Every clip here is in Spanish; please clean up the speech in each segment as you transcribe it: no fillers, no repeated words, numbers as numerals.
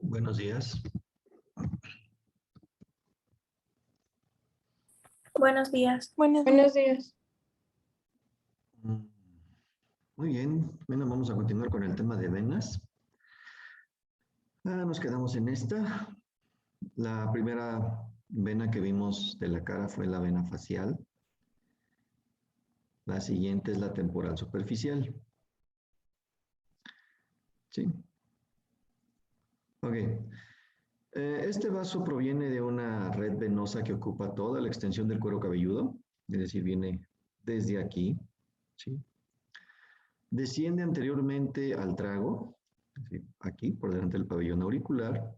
Buenos días. Buenos días. Buenos días. Muy bien. Bueno, vamos a continuar con el tema de venas. Nos quedamos en esta. La primera vena que vimos de la cara fue la vena facial. La siguiente es la temporal superficial. ¿Sí? Ok. Este vaso proviene de una red venosa que ocupa toda la extensión del cuero cabelludo, es decir, viene desde aquí, ¿sí? Desciende anteriormente al trago, ¿sí? Aquí, por delante del pabellón auricular,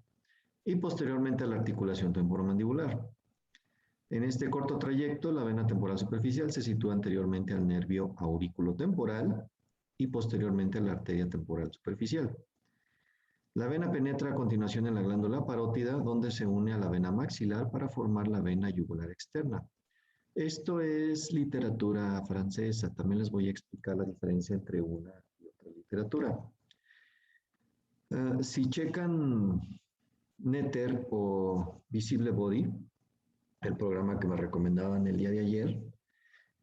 y posteriormente a la articulación temporomandibular. En este corto trayecto, la vena temporal superficial se sitúa anteriormente al nervio auriculotemporal y posteriormente a la arteria temporal superficial. La vena penetra a continuación en la glándula parótida, donde se une a la vena maxilar para formar la vena yugular externa. Esto es literatura francesa. También les voy a explicar la diferencia entre una y otra literatura. Si checan Netter o Visible Body, el programa que me recomendaban el día de ayer,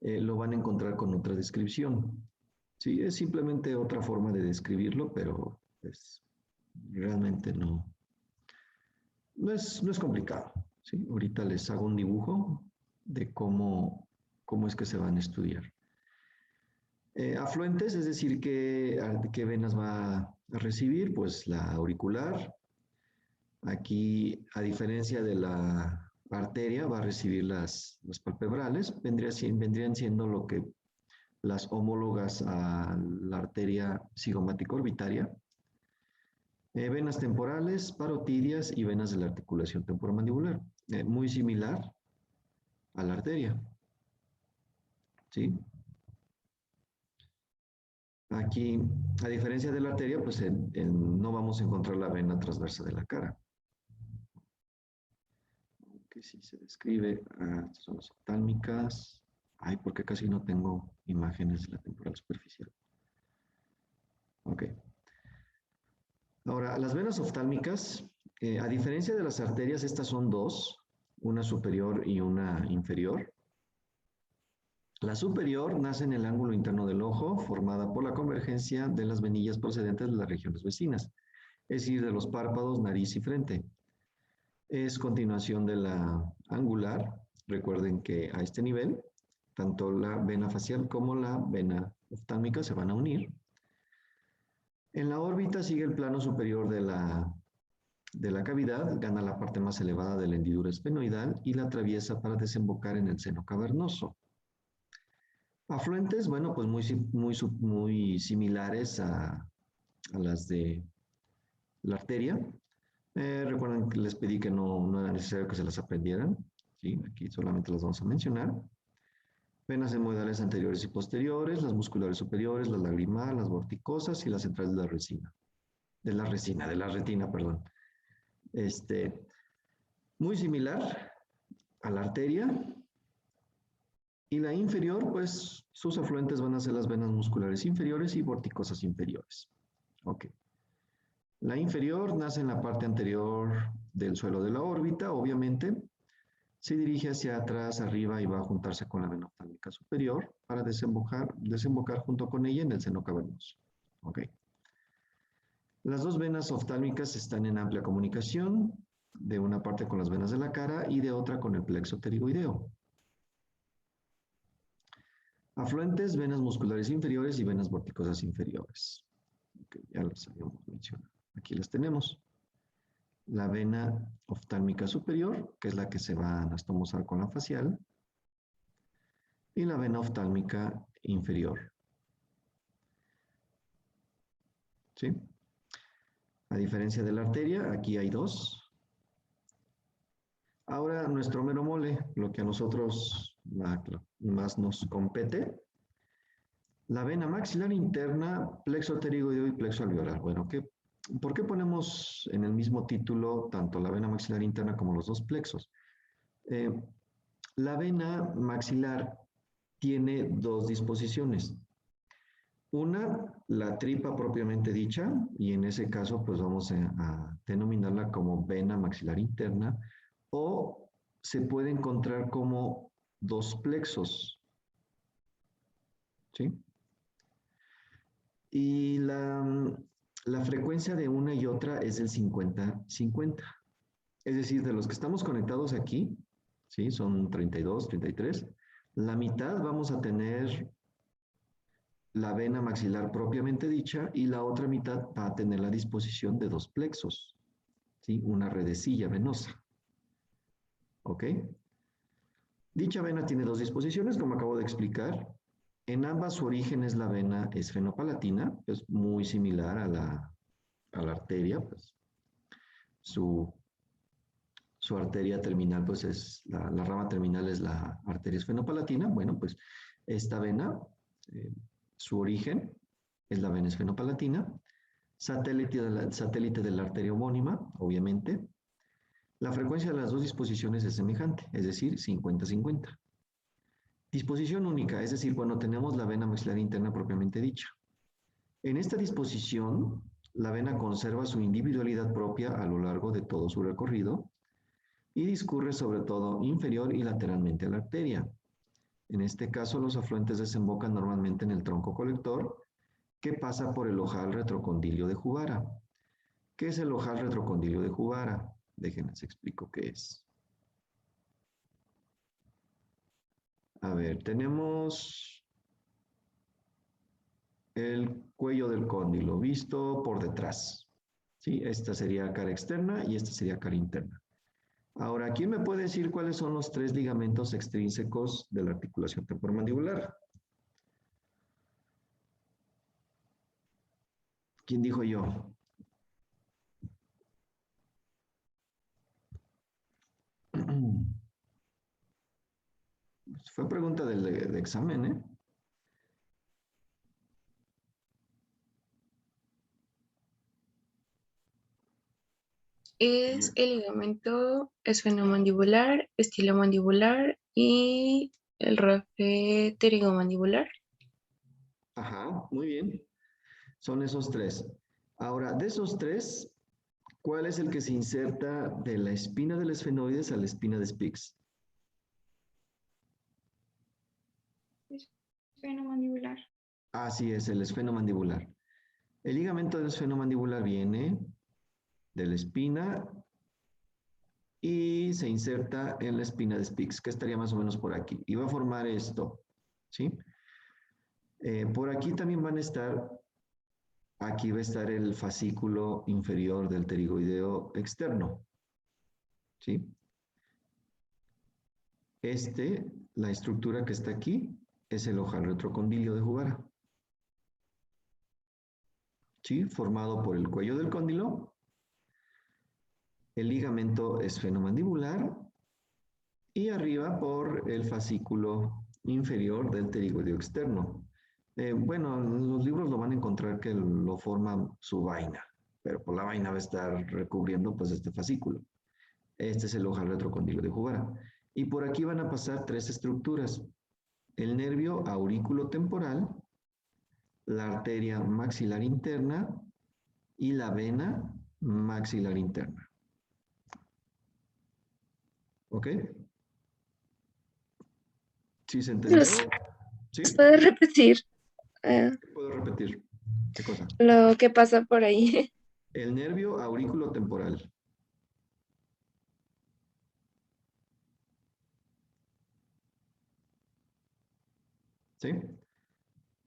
lo van a encontrar con otra descripción. Sí, es simplemente otra forma de describirlo, pero pues, realmente no es complicado. ¿Sí? Ahorita les hago un dibujo de cómo es que se van a estudiar. Afluentes, es decir, ¿qué venas va a recibir? Pues la auricular. Aquí, a diferencia de la arteria, va a recibir las palpebrales. Vendrían siendo lo que las homólogas a la arteria cigomática orbitaria. Venas temporales, parotidias y venas de la articulación temporomandibular. Muy similar a la arteria. ¿Sí? Aquí, a diferencia de la arteria, pues no vamos a encontrar la vena transversa de la cara. Que sí se describe, estas son las oftálmicas. Ay, porque casi no tengo imágenes de la temporal superficial. Ok. Ahora, las venas oftálmicas, a diferencia de las arterias, estas son dos, una superior y una inferior. La superior nace en el ángulo interno del ojo, formada por la convergencia de las venillas procedentes de las regiones vecinas, es decir, de los párpados, nariz y frente. Es continuación de la angular. Recuerden que a este nivel, tanto la vena facial como la vena oftálmica se van a unir. En la órbita sigue el plano superior de la cavidad, gana la parte más elevada de la hendidura esfenoidal y la atraviesa para desembocar en el seno cavernoso. Afluentes, bueno, pues muy similares a las de la arteria. Recuerden que les pedí que no era necesario que se las aprendieran. ¿Sí? Aquí solamente las vamos a mencionar. Venas hemorroidales anteriores y posteriores, las musculares superiores, las lagrimal, las vorticosas y las centrales de la resina. De la retina, perdón. Muy similar a la arteria. Y la inferior, pues sus afluentes van a ser las venas musculares inferiores y vorticosas inferiores. Ok. La inferior nace en la parte anterior del suelo de la órbita, obviamente. Se dirige hacia atrás, arriba y va a juntarse con la vena oftálmica superior para desembocar junto con ella en el seno cavernoso. Ok. Las dos venas oftálmicas están en amplia comunicación, de una parte con las venas de la cara y de otra con el plexo pterigoideo. Afluentes, venas musculares inferiores y venas vorticosas inferiores. Okay, ya las habíamos mencionado. Aquí las tenemos. La vena oftálmica superior, que es la que se va a anastomosar con la facial, y la vena oftálmica inferior. ¿Sí? A diferencia de la arteria, aquí hay dos. Ahora, nuestro mero mole, lo que a nosotros más nos compete, la vena maxilar interna, plexo pterigoideo y plexo alveolar. Bueno, ¿por qué ponemos en el mismo título tanto la vena maxilar interna como los dos plexos? La vena maxilar tiene dos disposiciones. Una, la tripa propiamente dicha, y en ese caso pues vamos a denominarla como vena maxilar interna, o se puede encontrar como dos plexos, ¿sí? Y la frecuencia de una y otra es del 50-50. Es decir, de los que estamos conectados aquí, ¿sí? Son 32, 33. La mitad vamos a tener la vena maxilar propiamente dicha y la otra mitad va a tener la disposición de dos plexos, ¿sí? Una redecilla venosa, ¿ok? Dicha vena tiene dos disposiciones, como acabo de explicar. En ambas su origen es la vena esfenopalatina, es muy similar a la arteria, pues su, su arteria terminal, pues es la rama terminal es la arteria esfenopalatina. Bueno, pues esta vena, eh, su origen es la vena esfenopalatina, satélite de la arteria homónima, obviamente. La frecuencia de las dos disposiciones es semejante, es decir, 50-50. Disposición única, es decir, cuando tenemos la vena maxilar interna propiamente dicha. En esta disposición, la vena conserva su individualidad propia a lo largo de todo su recorrido y discurre sobre todo inferior y lateralmente a la arteria. En este caso, los afluentes desembocan normalmente en el tronco colector que pasa por el ojal retrocondilio de Juvara. ¿Qué es el ojal retrocondilio de Juvara? Déjenme les explico qué es. A ver, tenemos el cuello del cóndilo visto por detrás. ¿Sí? Esta sería cara externa y esta sería cara interna. Ahora, ¿quién me puede decir cuáles son los tres ligamentos extrínsecos de la articulación temporomandibular? ¿Quién dijo yo? Fue pregunta del examen, ¿eh? Es el ligamento esfenomandibular, estilomandibular y el rafe pterigomandibular. Ajá, muy bien. Son esos tres. Ahora, de esos tres, ¿cuál es el que se inserta de la espina del esfenoides a la espina de Spix? Esfenomandibular. Así es, el esfenomandibular. El ligamento del esfenomandibular viene de la espina y se inserta en la espina de Spix, que estaría más o menos por aquí. Y va a formar esto, ¿sí? Por aquí también van a estar, aquí va a estar el fascículo inferior del pterigoideo externo, ¿sí? La estructura que está aquí, es el ojal retrocondilio de Juvara, ¿sí? Formado por el cuello del cóndilo, el ligamento esfenomandibular y arriba por el fascículo inferior del pterigoideo externo. Bueno, en los libros lo van a encontrar que lo forma su vaina, pero por la vaina va a estar recubriendo pues este fascículo. Este es el ojal retrocondilo de Juvara. Y por aquí van a pasar tres estructuras. El nervio aurículo temporal, la arteria maxilar interna y la vena maxilar interna. ¿Ok? ¿Sí se entendió? ¿Los ¿Sí? puedes repetir ¿Puedo repetir? ¿Qué cosa? lo que pasa por ahí? El nervio aurículo temporal. ¿Sí?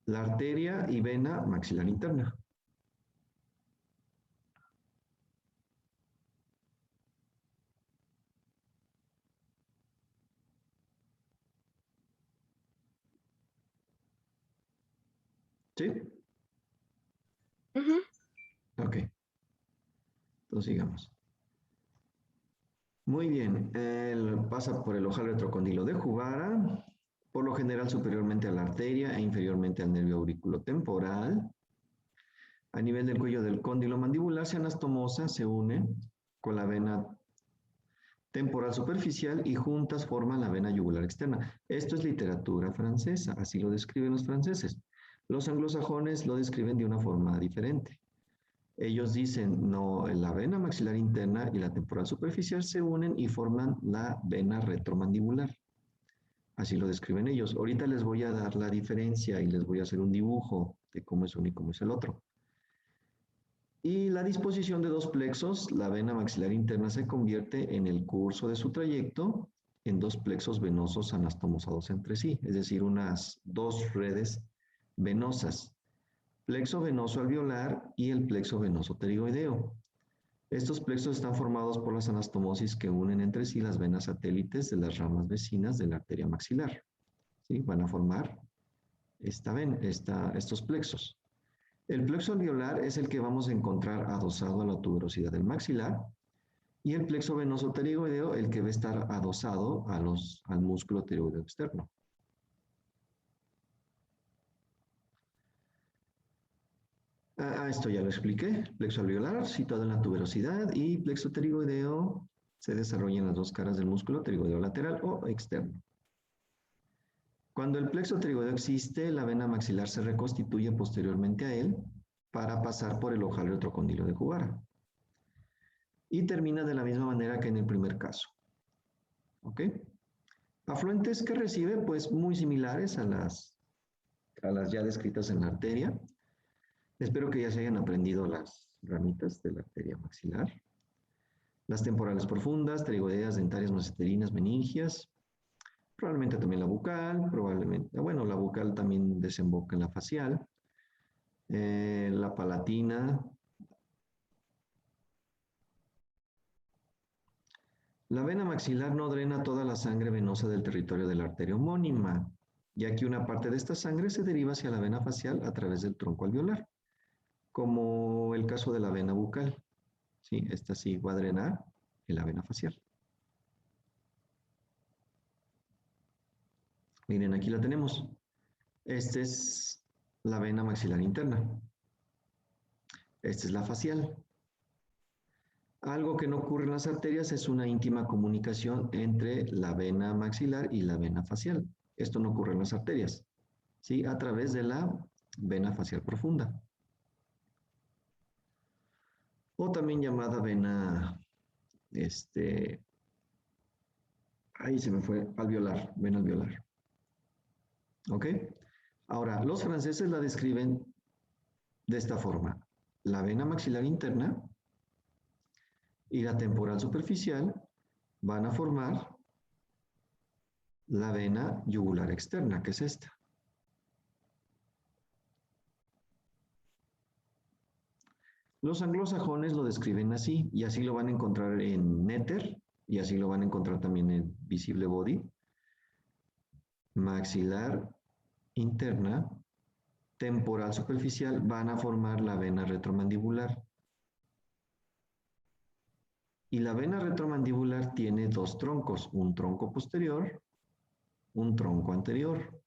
La arteria y vena maxilar interna. ¿Sí? Ujú. Ok. Entonces sigamos. Muy bien. Pasa por el ojal retrocondilo de Juvara, por lo general superiormente a la arteria e inferiormente al nervio auriculo temporal. A nivel del cuello del cóndilo mandibular se anastomosa, se une con la vena temporal superficial y juntas forman la vena yugular externa. Esto es literatura francesa, así lo describen los franceses. Los anglosajones lo describen de una forma diferente. Ellos dicen, no, la vena maxilar interna y la temporal superficial se unen y forman la vena retromandibular. Así lo describen ellos. Ahorita les voy a dar la diferencia y les voy a hacer un dibujo de cómo es uno y cómo es el otro. Y la disposición de dos plexos, la vena maxilar interna se convierte en el curso de su trayecto en dos plexos venosos anastomosados entre sí, es decir, unas dos redes venosas, plexo venoso alveolar y el plexo venoso pterigoideo. Estos plexos están formados por las anastomosis que unen entre sí las venas satélites de las ramas vecinas de la arteria maxilar. ¿Sí? Van a formar estos plexos. El plexo alveolar es el que vamos a encontrar adosado a la tuberosidad del maxilar y el plexo venoso pterigoideo el que va a estar adosado al músculo pterigoideo externo. Esto ya lo expliqué. Plexo alveolar situado en la tuberosidad y plexo pterigoideo se desarrolla en las dos caras del músculo pterigoideo lateral o externo. Cuando el plexo pterigoideo existe, la vena maxilar se reconstituye posteriormente a él para pasar por el ojal retrocondilo de Jugara. Y termina de la misma manera que en el primer caso. ¿Ok? Afluentes que recibe, pues muy similares a las ya descritas en la arteria. Espero que ya se hayan aprendido las ramitas de la arteria maxilar. Las temporales profundas, pterigoideas, dentarias, masseterinas, meningias. Probablemente también la bucal, probablemente, bueno, la bucal también desemboca en la facial. La palatina. La vena maxilar no drena toda la sangre venosa del territorio de la arteria homónima, ya que una parte de esta sangre se deriva hacia la vena facial a través del tronco alveolar, como el caso de la vena bucal. ¿Sí? Esta sí va a drenar en la vena facial. Miren, aquí la tenemos. Esta es la vena maxilar interna. Esta es la facial. Algo que no ocurre en las arterias es una íntima comunicación entre la vena maxilar y la vena facial. Esto no ocurre en las arterias, ¿sí? A través de la vena facial profunda. O también llamada vena, ahí se me fue, alveolar, vena alveolar. ¿Ok? Ahora, los franceses la describen de esta forma. La vena maxilar interna y la temporal superficial van a formar la vena yugular externa, que es esta. Los anglosajones lo describen así, y así lo van a encontrar en Netter, y así lo van a encontrar también en Visible Body. Maxilar interna, temporal superficial, van a formar la vena retromandibular. Y la vena retromandibular tiene dos troncos, un tronco posterior, un tronco anterior.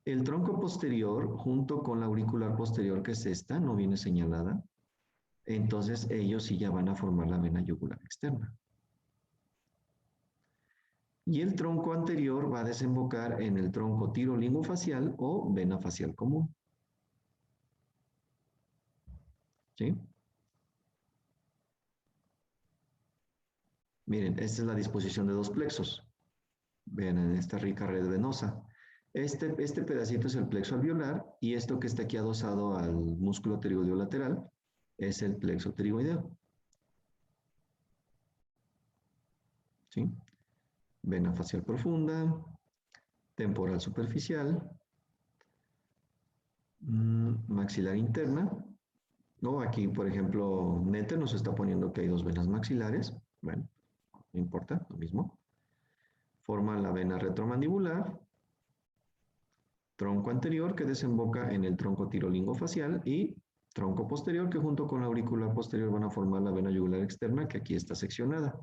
El tronco posterior, junto con la auricular posterior, que es esta, no viene señalada, entonces ellos sí ya van a formar la vena yugular externa. Y el tronco anterior va a desembocar en el tronco tirolingofacial o vena facial común. ¿Sí? Miren, esta es la disposición de dos plexos. Vean en esta rica red venosa. Este pedacito es el plexo alveolar y esto que está aquí adosado al músculo pterigoideo lateral es el plexo pterigoideo. ¿Sí? Vena facial profunda, temporal superficial, maxilar interna. ¿No? Aquí, por ejemplo, Netter nos está poniendo que hay dos venas maxilares. Bueno, no importa, lo mismo. Forman la vena retromandibular, tronco anterior que desemboca en el tronco tirolingofacial y tronco posterior que junto con la auricular posterior van a formar la vena yugular externa que aquí está seccionada.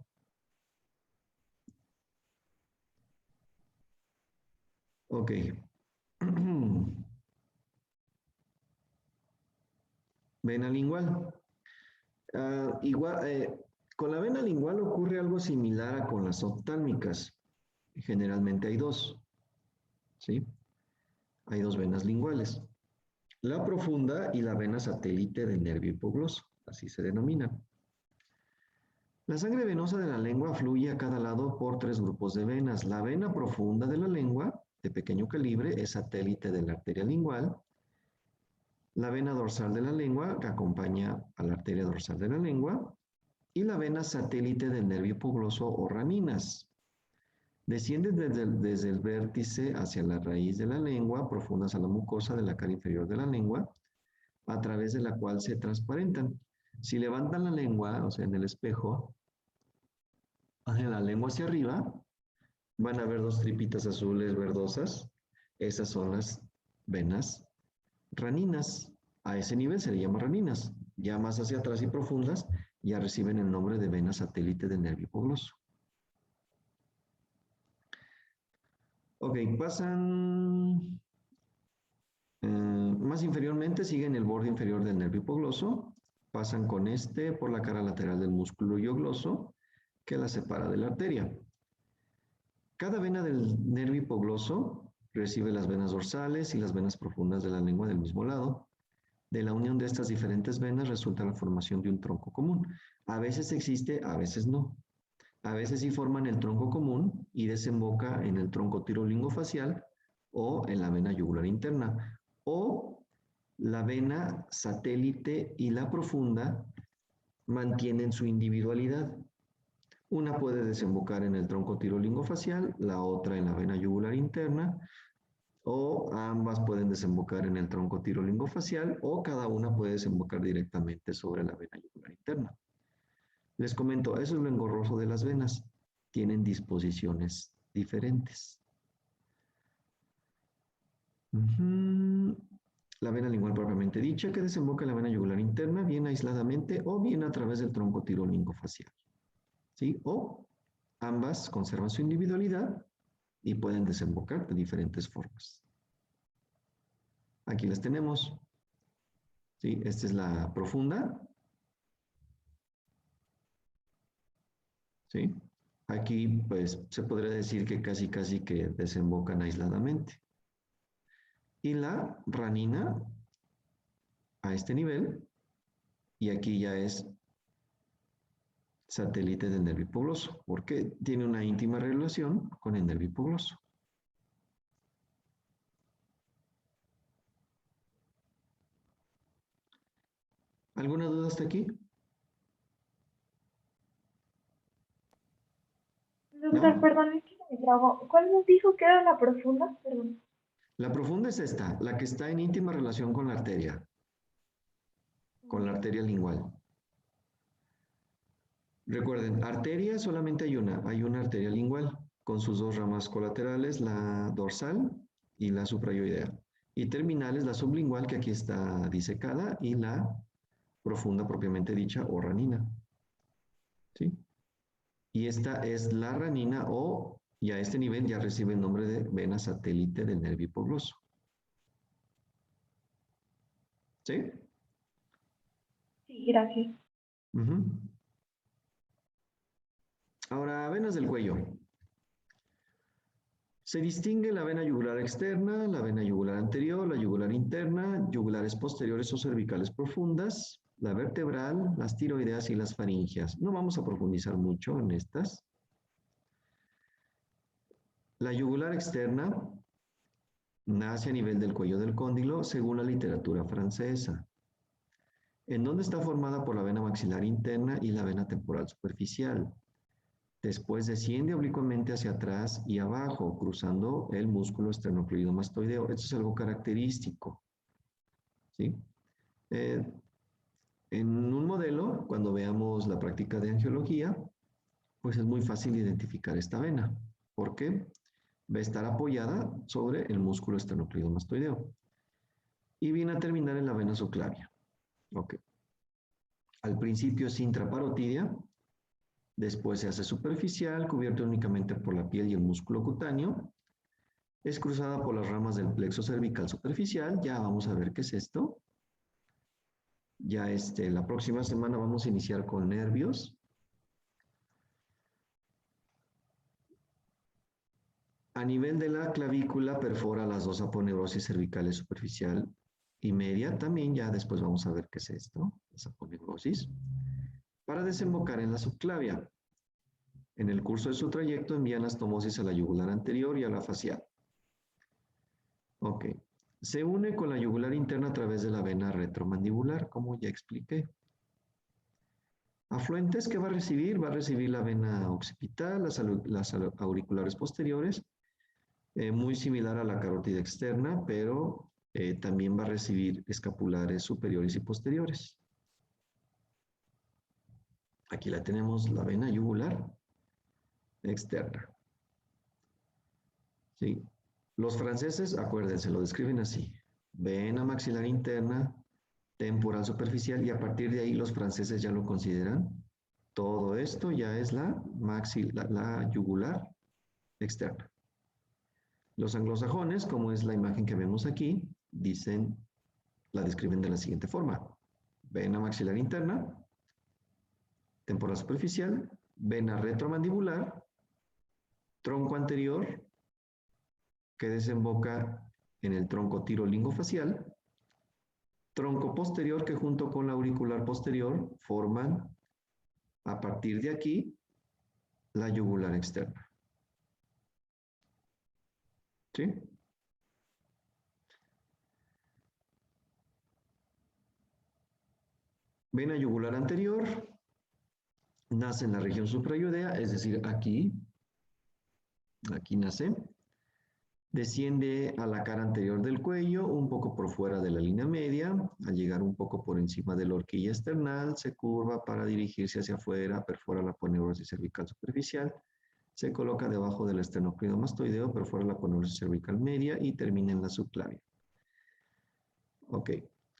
Ok. Vena lingual. Con la vena lingual ocurre algo similar a con las oftálmicas. Generalmente hay dos. ¿Sí? Hay dos venas linguales. La profunda y la vena satélite del nervio hipogloso, así se denomina. La sangre venosa de la lengua fluye a cada lado por tres grupos de venas. La vena profunda de la lengua, de pequeño calibre, es satélite de la arteria lingual. La vena dorsal de la lengua, que acompaña a la arteria dorsal de la lengua. Y la vena satélite del nervio hipogloso o raninas. Descienden desde el vértice hacia la raíz de la lengua, profundas a la mucosa de la cara inferior de la lengua, a través de la cual se transparentan. Si levantan la lengua, o sea, en el espejo, hacen la lengua hacia arriba, van a ver dos tripitas azules verdosas. Esas son las venas raninas. A ese nivel se le llama raninas. Ya más hacia atrás y profundas, ya reciben el nombre de vena satélite del nervio hipogloso. Ok, pasan más inferiormente, siguen el borde inferior del nervio hipogloso, pasan con este por la cara lateral del músculo hiogloso que la separa de la arteria. Cada vena del nervio hipogloso recibe las venas dorsales y las venas profundas de la lengua del mismo lado. De la unión de estas diferentes venas resulta la formación de un tronco común. A veces existe, a veces no. A veces sí forman el tronco común y desemboca en el tronco tirolingofacial o en la vena yugular interna. O la vena satélite y la profunda mantienen su individualidad. Una puede desembocar en el tronco tirolingofacial, la otra en la vena yugular interna, o ambas pueden desembocar en el tronco tirolingofacial, o cada una puede desembocar directamente sobre la vena yugular interna. Les comento, eso es lo engorroso de las venas. Tienen disposiciones diferentes. La vena lingual propiamente dicha, que desemboca en la vena yugular interna, bien aisladamente o bien a través del tronco tirolingofacial. ¿Sí? O ambas conservan su individualidad y pueden desembocar de diferentes formas. Aquí las tenemos. ¿Sí? Esta es la profunda. ¿Sí? Aquí, pues, se podría decir que casi que desembocan aisladamente. Y la ranina a este nivel, y aquí ya es satélite del nervio hipogloso, porque tiene una íntima relación con el nervio hipogloso. ¿Alguna duda hasta aquí? Doctor, ¿No? perdón, es que me trabo. ¿Cuál nos dijo que era la profunda? Perdón. La profunda es esta, la que está en íntima relación con la arteria lingual. Recuerden, arteria solamente hay una arteria lingual, con sus dos ramas colaterales, la dorsal y la suprayoidea. Y terminales, la sublingual, que aquí está disecada, y la profunda propiamente dicha, o ranina. ¿Sí? Y esta es la ranina, y a este nivel ya recibe el nombre de vena satélite del nervio hipogloso. ¿Sí? Sí, gracias. Ahora, venas del cuello. Se distingue la vena yugular externa, la vena yugular anterior, la yugular interna, yugulares posteriores o cervicales profundas, la vertebral, las tiroideas y las faringeas. No vamos a profundizar mucho en estas. La yugular externa nace a nivel del cuello del cóndilo según la literatura francesa. ¿En dónde está formada por la vena maxilar interna y la vena temporal superficial? Después desciende oblicuamente hacia atrás y abajo, cruzando el músculo esternocleidomastoideo. Esto es algo característico. ¿Sí? En un modelo, cuando veamos la práctica de angiología, pues es muy fácil identificar esta vena. ¿Por qué? Va a estar apoyada sobre el músculo esternocleidomastoideo. Y viene a terminar en la vena subclavia. Ok. Al principio es intraparotidia, después se hace superficial, cubierta únicamente por la piel y el músculo cutáneo. Es cruzada por las ramas del plexo cervical superficial. Ya vamos a ver qué es esto. Ya la próxima semana vamos a iniciar con nervios. A nivel de la clavícula perfora las dos aponeurosis cervicales superficial y media. También ya después vamos a ver qué es esto, las aponeurosis. Para desembocar en la subclavia. En el curso de su trayecto envía anastomosis a la yugular anterior y a la facial. Ok. Se une con la yugular interna a través de la vena retromandibular, como ya expliqué. Afluentes, ¿qué va a recibir? Va a recibir la vena occipital, las auriculares posteriores, muy similar a la carótida externa, pero también va a recibir escapulares superiores y posteriores. Aquí la tenemos, la vena yugular externa. ¿Sí? Los franceses, acuérdense, lo describen así. Vena maxilar interna, temporal superficial, y a partir de ahí los franceses ya lo consideran. Todo esto ya es la yugular externa. Los anglosajones, como es la imagen que vemos aquí, la describen de la siguiente forma. Vena maxilar interna, temporal superficial, vena retromandibular, tronco anterior, que desemboca en el tronco tirolingofacial, tronco posterior que junto con la auricular posterior forman, a partir de aquí, la yugular externa. ¿Sí? Vena yugular anterior, nace en la región suprayoidea, es decir, aquí nace. Desciende a la cara anterior del cuello, un poco por fuera de la línea media, al llegar un poco por encima de la horquilla esternal, se curva para dirigirse hacia afuera, perfora la aponeurosis cervical superficial, se coloca debajo del esternocleidomastoideo, perfora la aponeurosis cervical media y termina en la subclavia. Ok,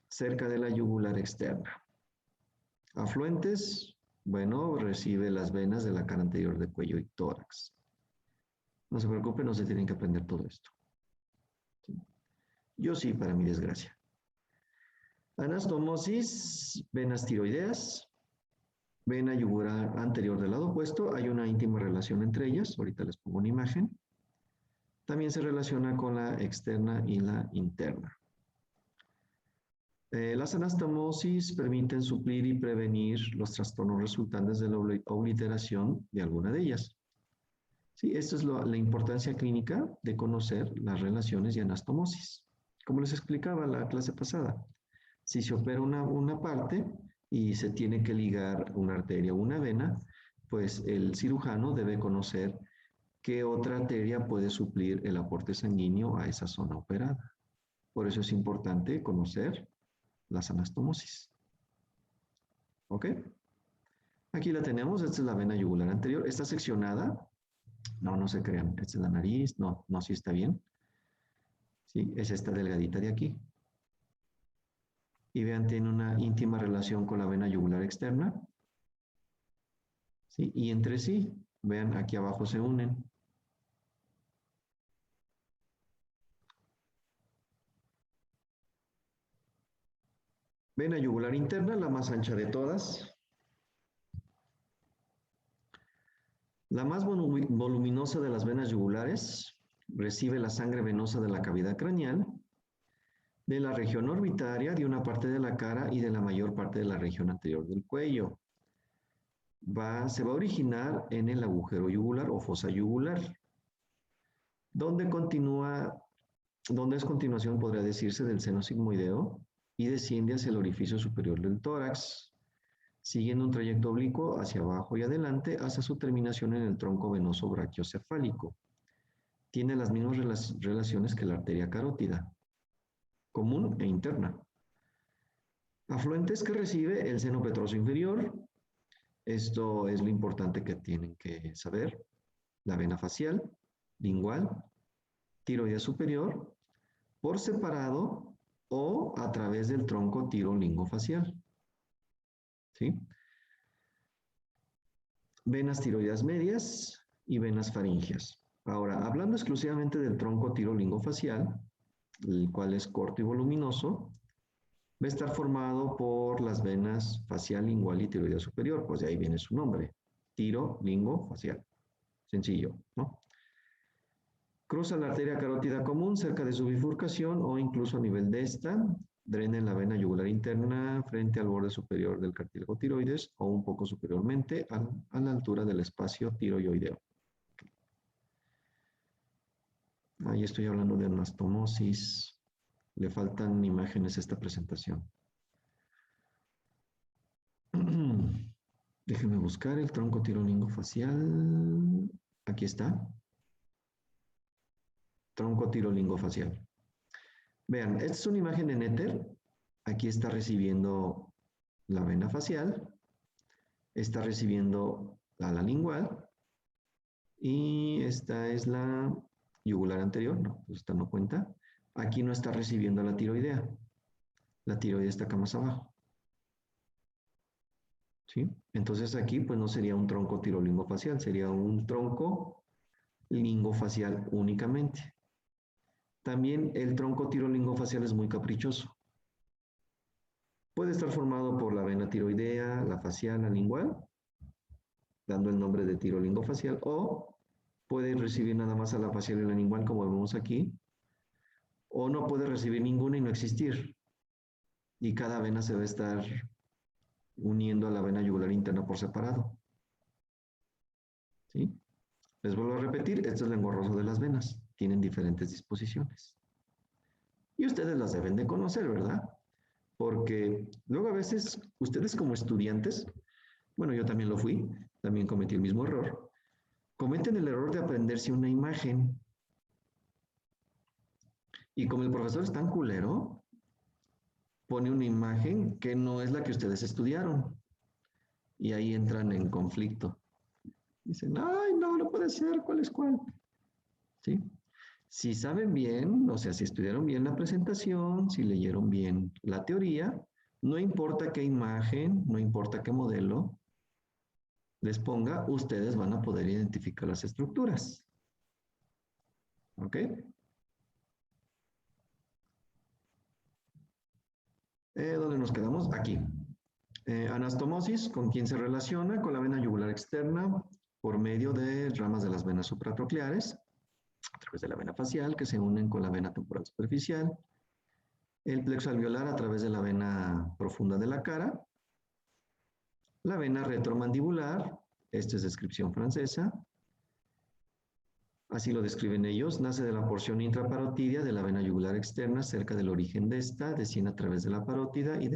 cerca de la yugular externa. Afluentes, bueno, recibe las venas de la cara anterior del cuello y tórax. No se preocupen, no se tienen que aprender todo esto. ¿Sí? Yo sí, para mi desgracia. Anastomosis, venas tiroideas, vena yugular anterior del lado opuesto. Hay una íntima relación entre ellas. Ahorita les pongo una imagen. También se relaciona con la externa y la interna. Las anastomosis permiten suplir y prevenir los trastornos resultantes de la obliteración de alguna de ellas. Sí, esta es la importancia clínica de conocer las relaciones de anastomosis. Como les explicaba en la clase pasada, si se opera una parte y se tiene que ligar una arteria o una vena, pues el cirujano debe conocer qué otra arteria puede suplir el aporte sanguíneo a esa zona operada. Por eso es importante conocer las anastomosis. ¿Ok? Aquí la tenemos, esta es la vena yugular anterior, está seccionada. No se crean, esta es la nariz, no, sí está bien. Sí, es esta delgadita de aquí. Y vean, tiene una íntima relación con la vena yugular externa. ¿Sí? Y entre sí, vean, aquí abajo se unen. Vena yugular interna, la más ancha de todas. La más voluminosa de las venas yugulares recibe la sangre venosa de la cavidad craneal, de la región orbitaria, de una parte de la cara y de la mayor parte de la región anterior del cuello. Se va a originar en el agujero yugular o fosa yugular, donde es continuación, podría decirse, del seno sigmoideo y desciende hacia el orificio superior del tórax, siguiendo un trayecto oblicuo hacia abajo y adelante hasta su terminación en el tronco venoso brachiocefálico. Tiene las mismas relaciones que la arteria carótida, común e interna. Afluentes que recibe el seno petroso inferior. Esto es lo importante que tienen que saber. La vena facial, lingual, tiroidea superior, por separado o a través del tronco tirolingofacial. ¿Sí? Venas tiroideas medias y venas faringias. Ahora, hablando exclusivamente del tronco tirolingofacial, el cual es corto y voluminoso, va a estar formado por las venas facial, lingual y tiroidea superior, pues de ahí viene su nombre, tirolingofacial. Sencillo, ¿no? Cruza la arteria carótida común cerca de su bifurcación o incluso a nivel de esta. Drena en la vena yugular interna frente al borde superior del cartílago tiroides o un poco superiormente a la altura del espacio tiroideo. Ahí estoy hablando de anastomosis. Le faltan imágenes a esta presentación. Déjenme buscar el tronco tirolingofacial. Aquí está. Tronco tirolingofacial. Vean, esta es una imagen en éter. Aquí está recibiendo la vena facial. Está recibiendo la ala lingual. Y esta es la yugular anterior. No, pues esta no cuenta. Aquí no está recibiendo la tiroidea. La tiroidea está acá más abajo. ¿Sí? Entonces aquí pues no sería un tronco tirolingofacial, sería un tronco lingofacial únicamente. También el tronco tirolingofacial es muy caprichoso. Puede estar formado por la vena tiroidea, la facial, la lingual, dando el nombre de tirolingofacial, o puede recibir nada más a la facial y la lingual, como vemos aquí, o no puede recibir ninguna y no existir. Y cada vena se va a estar uniendo a la vena yugular interna por separado. ¿Sí? Les vuelvo a repetir, esto es el engorroso de las venas. Tienen diferentes disposiciones. Y ustedes las deben de conocer, ¿verdad? Porque luego a veces ustedes como estudiantes, bueno, yo también lo fui, también cometí el mismo error, cometen el error de aprenderse una imagen. Y como el profesor es tan culero, pone una imagen que no es la que ustedes estudiaron. Y ahí entran en conflicto. Dicen, ay, no, no puede ser, ¿cuál es cuál? ¿Sí? Si saben bien, o sea, si estudiaron bien la presentación, si leyeron bien la teoría, no importa qué imagen, no importa qué modelo les ponga, ustedes van a poder identificar las estructuras. ¿Ok? ¿Dónde nos quedamos? Aquí. Anastomosis, ¿con quién se relaciona? Con la vena yugular externa por medio de ramas de las venas supratrocleares, a través de la vena facial, que se unen con la vena temporal superficial. El plexo alveolar a través de la vena profunda de la cara. La vena retromandibular, esta es descripción francesa. Así lo describen ellos, nace de la porción intraparotidia de la vena yugular externa cerca del origen de esta, desciende a través de la parótida y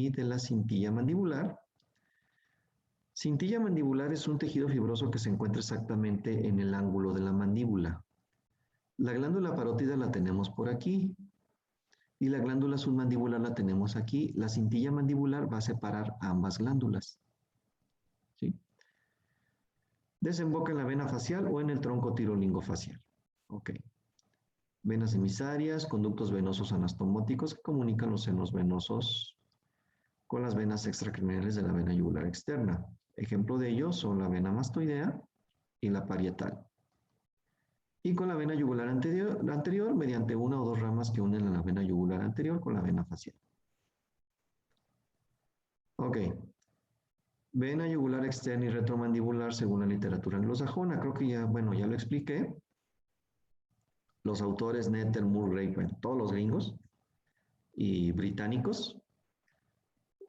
de la cintilla mandibular. Cintilla mandibular es un tejido fibroso que se encuentra exactamente en el ángulo de la mandíbula. La glándula parótida la tenemos por aquí y la glándula submandibular la tenemos aquí. La cintilla mandibular va a separar ambas glándulas. ¿Sí? Desemboca en la vena facial o en el tronco tirolingofacial. Ok. Venas emisarias, conductos venosos anastomóticos que comunican los senos venosos con las venas extracriminales de la vena yugular externa. Ejemplo de ello son la vena mastoidea y la parietal. Y con la vena yugular anterior mediante una o dos ramas que unen a la vena yugular anterior con la vena facial. Ok. Vena yugular externa y retromandibular según la literatura anglosajona. Creo que ya, bueno, ya lo expliqué. Los autores Netter, Murray, bueno, todos los gringos y británicos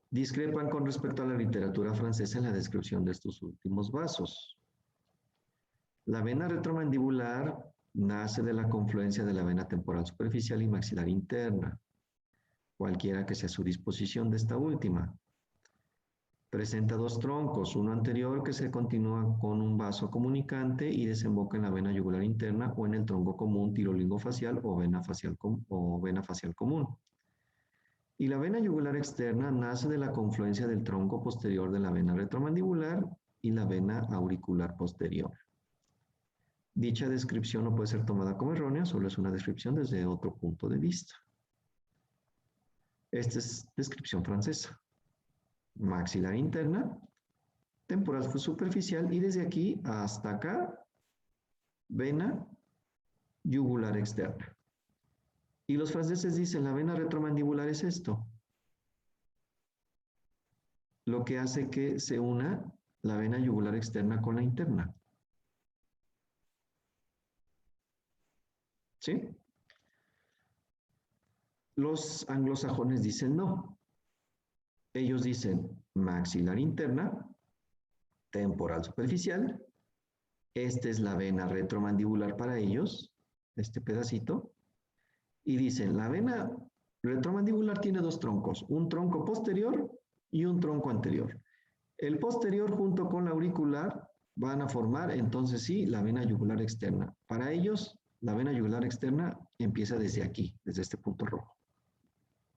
discrepan con respecto a la literatura francesa en la descripción de estos últimos vasos. La vena retromandibular nace de la confluencia de la vena temporal superficial y maxilar interna, cualquiera que sea su disposición de esta última. Presenta dos troncos, uno anterior que se continúa con un vaso comunicante y desemboca en la vena yugular interna o en el tronco común tirolingofacial o vena facial común. Y la vena yugular externa nace de la confluencia del tronco posterior de la vena retromandibular y la vena auricular posterior. Dicha descripción no puede ser tomada como errónea, solo es una descripción desde otro punto de vista. Esta es descripción francesa. Maxilar interna, temporal superficial y desde aquí hasta acá, vena yugular externa. Y los franceses dicen, la vena retromandibular es esto. Lo que hace que se una la vena yugular externa con la interna. ¿sí? Los anglosajones dicen no. Ellos dicen maxilar interna, temporal superficial. Esta es la vena retromandibular para ellos, este pedacito. Y dicen, la vena retromandibular tiene dos troncos, un tronco posterior y un tronco anterior. El posterior junto con la auricular van a formar, entonces sí, la vena yugular externa. Para ellos, la vena yugular externa empieza desde aquí, desde este punto rojo,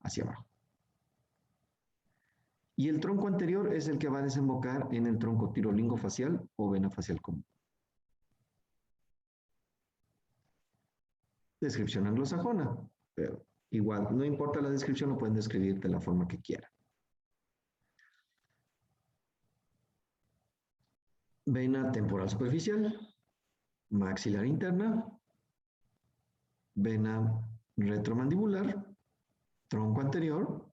hacia abajo. Y el tronco anterior es el que va a desembocar en el tronco tirolingofacial o vena facial común. Descripción anglosajona, pero igual, no importa la descripción, lo pueden describir de la forma que quieran. Vena temporal superficial, maxilar interna, vena retromandibular, tronco anterior,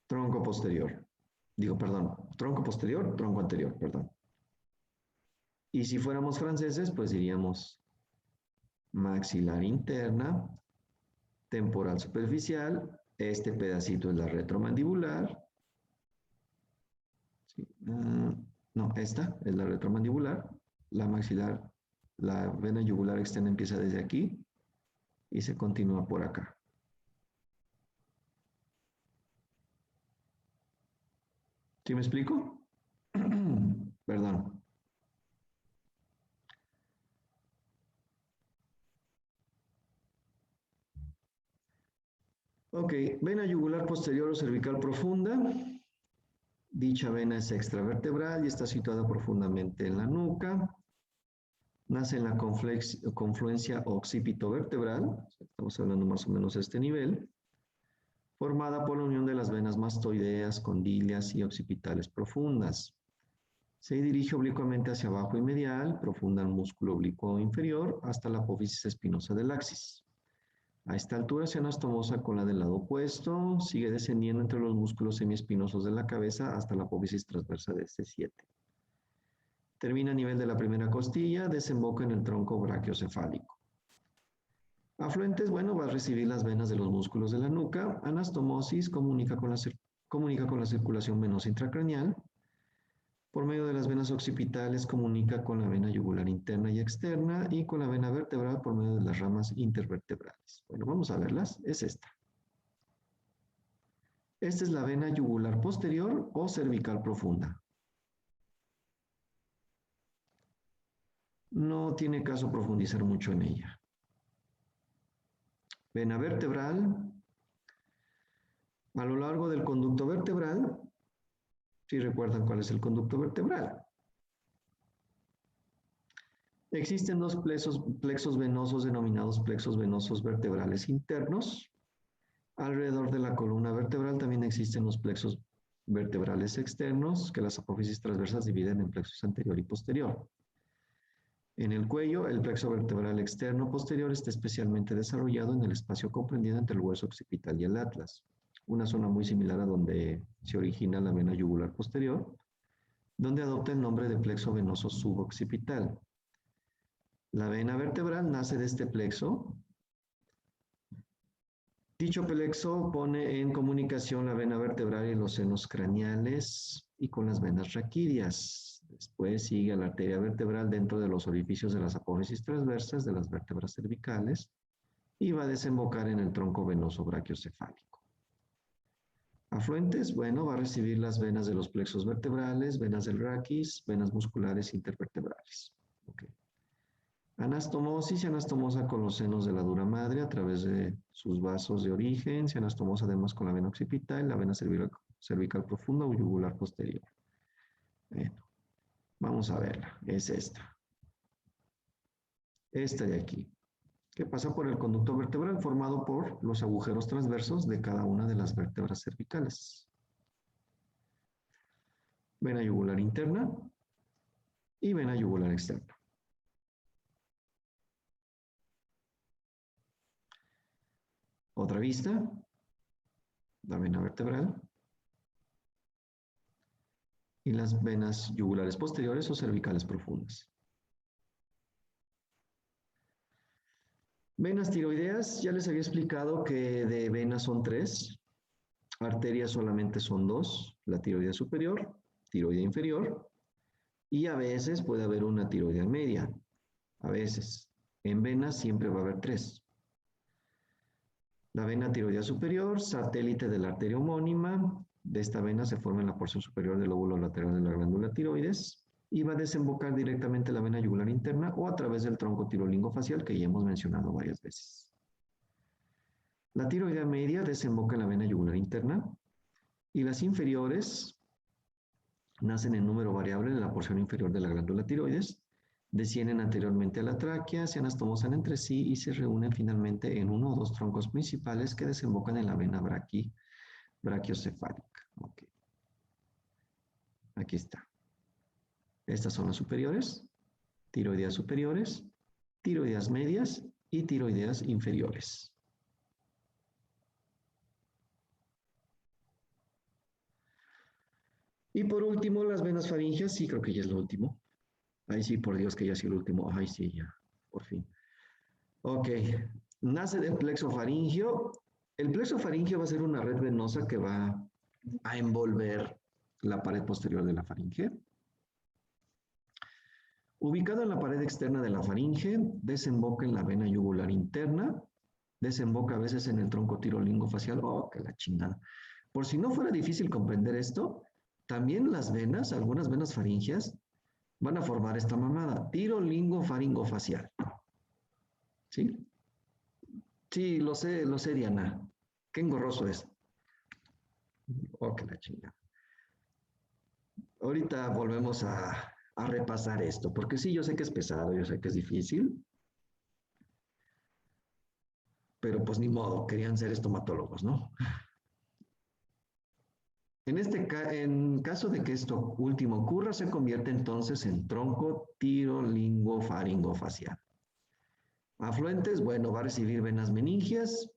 tronco posterior. Digo, perdón, tronco posterior, tronco anterior, perdón. Y si fuéramos franceses, pues diríamos maxilar interna, temporal superficial, este pedacito es la retromandibular. Sí. No, esta es la retromandibular, la maxilar, la vena yugular externa empieza desde aquí y se continúa por acá. ¿Sí me explico? Perdón. Ok, vena yugular posterior o cervical profunda. Dicha vena es extravertebral y está situada profundamente en la nuca. Nace en la confluencia occipito-vertebral, estamos hablando más o menos de este nivel, formada por la unión de las venas mastoideas, condilias y occipitales profundas. Se dirige oblicuamente hacia abajo y medial, profunda el músculo oblicuo inferior, hasta la apófisis espinosa del axis. A esta altura se anastomosa con la del lado opuesto, sigue descendiendo entre los músculos semiespinosos de la cabeza hasta la apófisis transversa de este 7. Termina a nivel de la primera costilla, desemboca en el tronco brachiocefálico. Afluentes, bueno, va a recibir las venas de los músculos de la nuca. Anastomosis comunica con la circulación venosa intracraneal. Por medio de las venas occipitales comunica con la vena yugular interna y externa y con la vena vertebral por medio de las ramas intervertebrales. Bueno, vamos a verlas. Es esta. Esta es la vena yugular posterior o cervical profunda. No tiene caso profundizar mucho en ella. Vena vertebral. A lo largo del conducto vertebral, si recuerdan cuál es el conducto vertebral. Existen dos plexos venosos denominados plexos venosos vertebrales internos. Alrededor de la columna vertebral también existen los plexos vertebrales externos que las apófisis transversas dividen en plexos anterior y posterior. En el cuello, el plexo vertebral externo posterior está especialmente desarrollado en el espacio comprendido entre el hueso occipital y el atlas, una zona muy similar a donde se origina la vena yugular posterior, donde adopta el nombre de plexo venoso suboccipital. La vena vertebral nace de este plexo. Dicho plexo pone en comunicación la vena vertebral y los senos craneales y con las venas raquídeas. Después sigue la arteria vertebral dentro de los orificios de las apófisis transversas de las vértebras cervicales y va a desembocar en el tronco venoso brachiocefálico. Afluentes, bueno, va a recibir las venas de los plexos vertebrales, venas del raquis, venas musculares intervertebrales. Okay. Anastomosis, se anastomosa con los senos de la dura madre a través de sus vasos de origen, se anastomosa además con la vena occipital, la vena cervical profunda o yugular posterior. Bueno, vamos a verla, es esta. Esta de aquí, que pasa por el conducto vertebral formado por los agujeros transversos de cada una de las vértebras cervicales. Vena yugular interna y vena yugular externa. Otra vista, la vena vertebral y las venas yugulares posteriores o cervicales profundas. Venas tiroideas, ya les había explicado que de venas son 3, arterias solamente son 2, la tiroidea superior, tiroidea inferior, y a veces puede haber una tiroidea media, a veces. En venas siempre va a haber 3. La vena tiroidea superior, satélite de la arteria homónima, de esta vena se forma en la porción superior del lóbulo lateral de la glándula tiroides y va a desembocar directamente en la vena yugular interna o a través del tronco tirolingofacial que ya hemos mencionado varias veces. La tiroidea media desemboca en la vena yugular interna y las inferiores nacen en número variable en la porción inferior de la glándula tiroides, descienden anteriormente a la tráquea, se anastomosan entre sí y se reúnen finalmente en uno o dos troncos principales que desembocan en la vena brachiocefálica. Okay. Aquí está. Estas son las superiores, tiroideas superiores, tiroideas medias y tiroideas inferiores. Y por último, las venas faringeas, sí, creo que ya es lo último. Ay, sí, por Dios que ya ha sido el último. Ay, sí, ya, por fin. Ok, nace del plexo faringeo. El plexo faringeo va a ser una red venosa que va a envolver la pared posterior de la faringe. Ubicado en la pared externa de la faringe, desemboca en la vena yugular interna, desemboca a veces en el tronco tirolingofacial. Oh, que la chingada. Por si no fuera difícil comprender esto, también las venas, algunas venas faringeas, van a formar esta mamada, tirolingofaringofacial. ¿Sí? Sí, lo sé, Diana. Qué engorroso es. Oh, que la chingada. Ahorita volvemos a repasar esto, porque sí, yo sé que es pesado, yo sé que es difícil, pero pues ni modo, querían ser estomatólogos, ¿no? En caso de que esto último ocurra, se convierte entonces en tronco tirolingofaringofacial. Afluentes, bueno, va a recibir venas meningias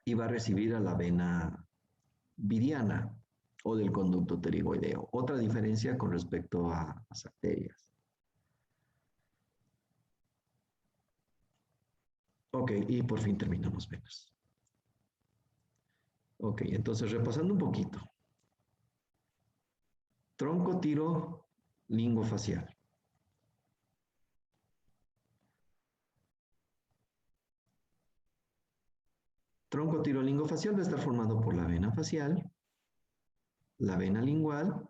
y va a recibir a la vena viriana o del conducto pterigoideo. Otra diferencia con respecto a las arterias. Ok, y por fin terminamos venas. Ok, entonces repasando un poquito. Tronco tiro lingofacial. Tronco tiro lingofacial va a estar formado por la vena facial, la vena lingual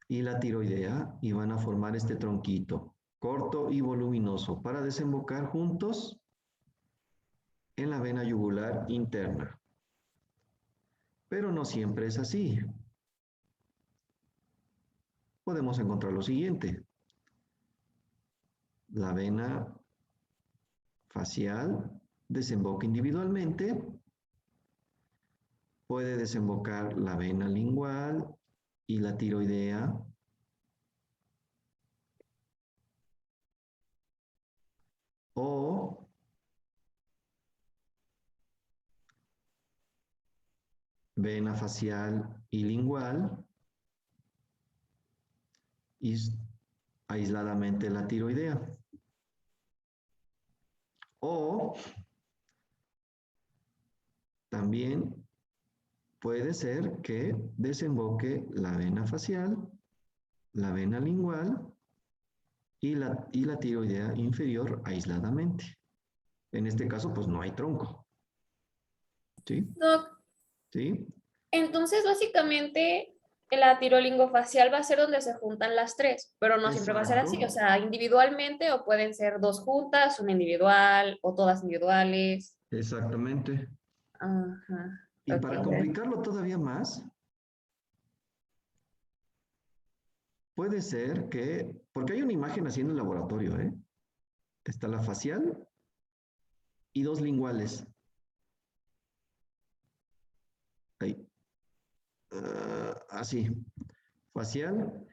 y la tiroidea y van a formar este tronquito corto y voluminoso para desembocar juntos en la vena yugular interna. Pero no siempre es así. Podemos encontrar lo siguiente. La vena facial desemboca individualmente, puede desembocar la vena lingual y la tiroidea, o vena facial y lingual y aisladamente la tiroidea. O también puede ser que desemboque la vena facial, la vena lingual y la tiroidea inferior aisladamente. En este caso, pues no hay tronco. ¿Sí? Doc, ¿Sí? entonces básicamente la tirolingofacial va a ser donde se juntan las tres, pero no siempre va a ser así, o Exacto. sea, individualmente o pueden ser dos juntas, una individual o todas individuales. Exactamente. Ajá, Y ok. para complicarlo todavía más, puede ser que, porque hay una imagen así en el laboratorio, ¿eh? Está la facial y dos linguales. Ahí. Así. Facial,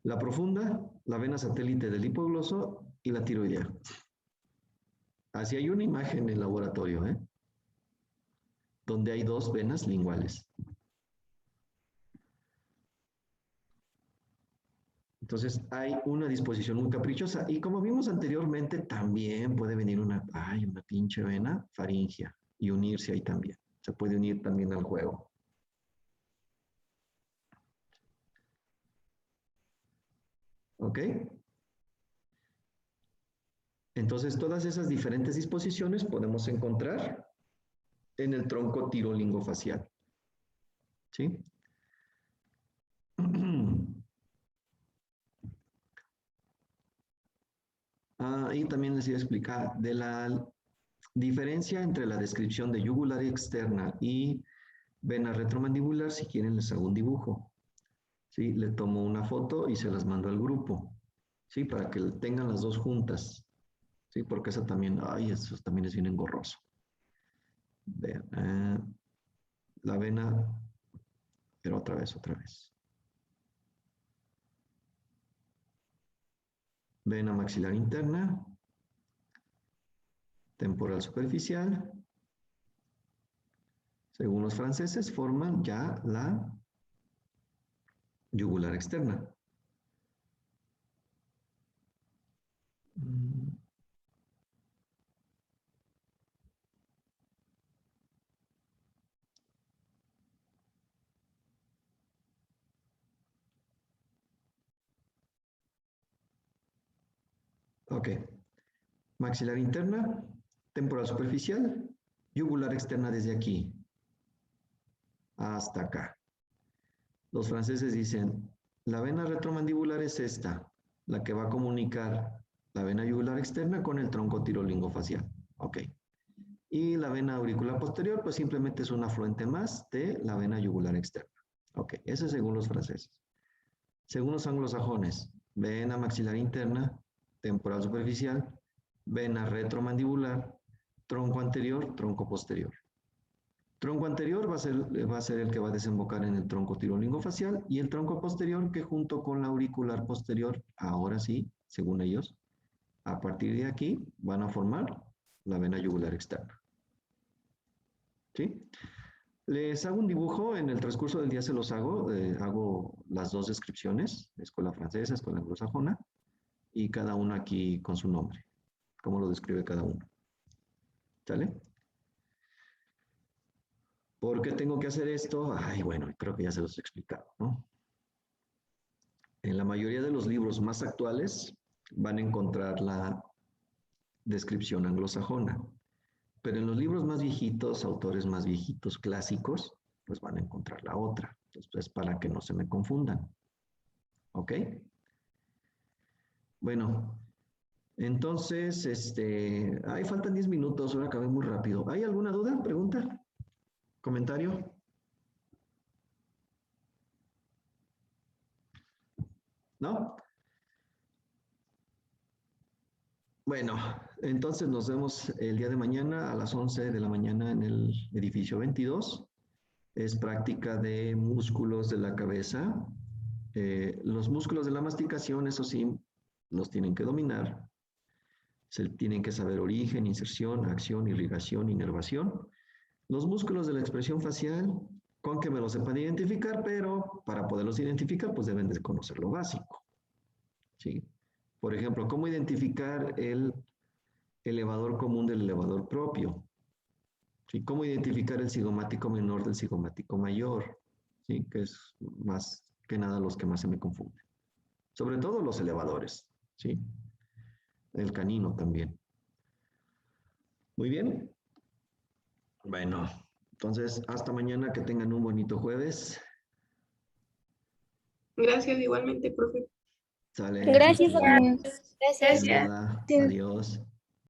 la profunda, la vena satélite del hipogloso y la tiroidea. Así hay una imagen en el laboratorio, ¿eh? Donde hay dos venas linguales. Entonces hay una disposición muy caprichosa. Y como vimos anteriormente, también puede venir una pinche vena faríngea y unirse ahí también. Se puede unir también al juego. ¿Ok? Entonces, todas esas diferentes disposiciones podemos encontrar en el tronco tirolingofacial. ¿Sí? Y también les iba a explicar de la diferencia entre la descripción de yugular externa y vena retromandibular. Si quieren, les hago un dibujo. ¿Sí? Le tomo una foto y se las mando al grupo. ¿Sí? Para que tengan las dos juntas. ¿Sí? Porque esa también, eso también es bien engorroso. Vean, la vena, pero otra vez. Vena maxilar interna, temporal superficial. Según los franceses, forman ya la yugular externa. Ok. Maxilar interna, temporal superficial, yugular externa desde aquí hasta acá. Los franceses dicen, la vena retromandibular es esta, la que va a comunicar la vena yugular externa con el tronco tirolingofacial. Ok. Y la vena auricular posterior, pues simplemente es un afluente más de la vena yugular externa. Ok, eso es según los franceses. Según los anglosajones, vena maxilar interna, temporal superficial, vena retromandibular, tronco anterior, tronco posterior. Tronco anterior va a ser el que va a desembocar en el tronco tirolingofacial y el tronco posterior que junto con la auricular posterior, ahora sí, según ellos, a partir de aquí van a formar la vena yugular externa. ¿Sí? Les hago un dibujo, en el transcurso del día se los hago las dos descripciones, escuela francesa, escuela anglosajona, y cada uno aquí con su nombre, cómo lo describe cada uno. ¿Sale? ¿Por qué tengo que hacer esto? Bueno, creo que ya se los he explicado, ¿no? En la mayoría de los libros más actuales van a encontrar la descripción anglosajona, pero en los libros más viejitos, autores más viejitos, clásicos, pues van a encontrar la otra. Entonces, para que no se me confundan. ¿Ok? Bueno, entonces, ahí faltan 10 minutos, ahora acabé muy rápido. ¿Hay alguna duda, pregunta, comentario? ¿No? Bueno, entonces nos vemos el día de mañana a las 11 de la mañana en el edificio 22. Es práctica de músculos de la cabeza. Los músculos de la masticación, eso sí, los tienen que dominar. Se tienen que saber origen, inserción, acción, irrigación, inervación. Los músculos de la expresión facial, con que me los sepan identificar, pero para poderlos identificar, pues deben de conocer lo básico. ¿Sí? Por ejemplo, ¿cómo identificar el elevador común del elevador propio? ¿Sí? ¿Cómo identificar el cigomático menor del cigomático mayor? ¿Sí? Que es más que nada los que más se me confunden. Sobre todo los elevadores, ¿sí? El canino también. Muy bien. Bueno, entonces hasta mañana, que tengan un bonito jueves. Gracias, igualmente, profe. Sale. Gracias a Bueno, todos. Gracias. de nada. Adiós.